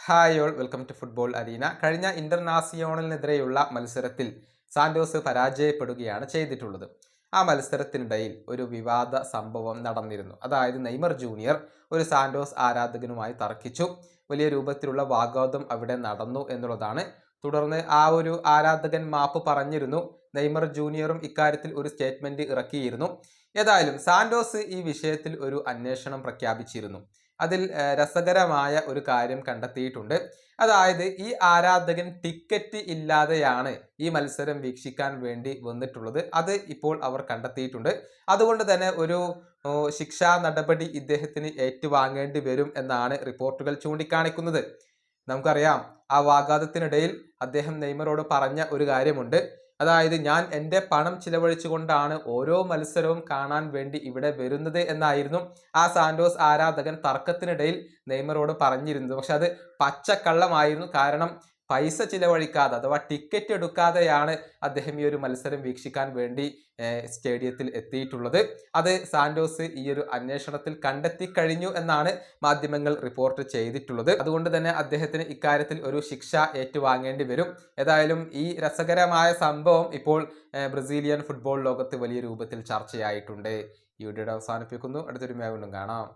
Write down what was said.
Hi all welcome to football arena. കഴിഞ്ഞ ഇന്റർനാസിയോണലിനെതിരെയുള്ള മത്സരത്തിൽ സാന്റോസ് പരാജയപ്പെടുകയാണ് ചെയ്തിട്ടുള്ളത്. ആ മത്സരത്തിനിടയിൽ ഒരു വിവാദ സംഭവം നടന്നിരുന്നു. അതായത് നെയ്മർ ജൂനിയർ ഒരു സാന്റോസ് ആരാധകനുമായി തർക്കിച്ചു. വലിയ രൂപത്തിലുള്ള വാഗ്വാദം അവിടെ നടന്നു എന്നുള്ളതാണ്. തുടർന്ന് ആ ഒരു ആരാധകൻ മാപ്പ് പറഞ്ഞിരുന്നു. നെയ്മർ ജൂനിയറും ഇക്കാര്യത്തിൽ ഒരു സ്റ്റേറ്റ്മെന്റ് ഇറക്കിയിരുന്നു. ഏതായാലും സാന്റോസ് ഈ വിഷയത്തിൽ ഒരു അന്വേഷണം പ്രഖ്യാപിച്ചിരുന്നു. അതിൽ രസകരമായ ഒരു കാര്യം കണ്ടെത്തിയിട്ടുണ്ട്. അതായത് ഈ ആരാധകൻ ടിക്കറ്റ് ഇല്ലാതെയാണ് ഈ മത്സരം വീക്ഷിക്കാൻ വേണ്ടി വന്നിട്ടുള്ളത്. അത് ഇപ്പോൾ അവർ കണ്ടെത്തിയിട്ടുണ്ട്. അതുകൊണ്ട് തന്നെ ഒരു ശിക്ഷാ നടപടി ഇദ്ദേഹത്തിന് ഏറ്റുവാങ്ങേണ്ടി വരും എന്നാണ് റിപ്പോർട്ടുകൾ ചൂണ്ടിക്കാണിക്കുന്നത്. നമുക്കറിയാം, ആ വാഗ്വാദത്തിനിടയിൽ അദ്ദേഹം നെയ്മറോട് പറഞ്ഞ ഒരു കാര്യമുണ്ട്. അതായത്, ഞാൻ എൻ്റെ പണം ചിലവഴിച്ചുകൊണ്ടാണ് ഓരോ മത്സരവും കാണാൻ വേണ്ടി ഇവിടെ വരുന്നത് എന്നായിരുന്നു ആ സാന്റോസ് ആരാധകൻ തർക്കത്തിനിടയിൽ നെയ്മറോട് പറഞ്ഞിരുന്നത്. പക്ഷെ അത് പച്ചക്കള്ളമായിരുന്നു. കാരണം പൈസ ചിലവഴിക്കാതെ അഥവാ ടിക്കറ്റ് എടുക്കാതെയാണ് അദ്ദേഹം ഈ ഒരു മത്സരം വീക്ഷിക്കാൻ വേണ്ടി സ്റ്റേഡിയത്തിൽ എത്തിയിട്ടുള്ളത്. അത് സാന്റോസ് ഈ ഒരു അന്വേഷണത്തിൽ കണ്ടെത്തി കഴിഞ്ഞു എന്നാണ് മാധ്യമങ്ങൾ റിപ്പോർട്ട് ചെയ്തിട്ടുള്ളത്. അതുകൊണ്ട് തന്നെ അദ്ദേഹത്തിന് ഇക്കാര്യത്തിൽ ഒരു ശിക്ഷ ഏറ്റുവാങ്ങേണ്ടി വരും. ഏതായാലും ഈ രസകരമായ സംഭവം ഇപ്പോൾ ബ്രസീലിയൻ ഫുട്ബോൾ ലോകത്ത് വലിയ രൂപത്തിൽ ചർച്ചയായിട്ടുണ്ട്. ഈ വീഡിയോ അവസാനിപ്പിക്കുന്നു. അടുത്തൊരു വീണ്ടും കാണാം.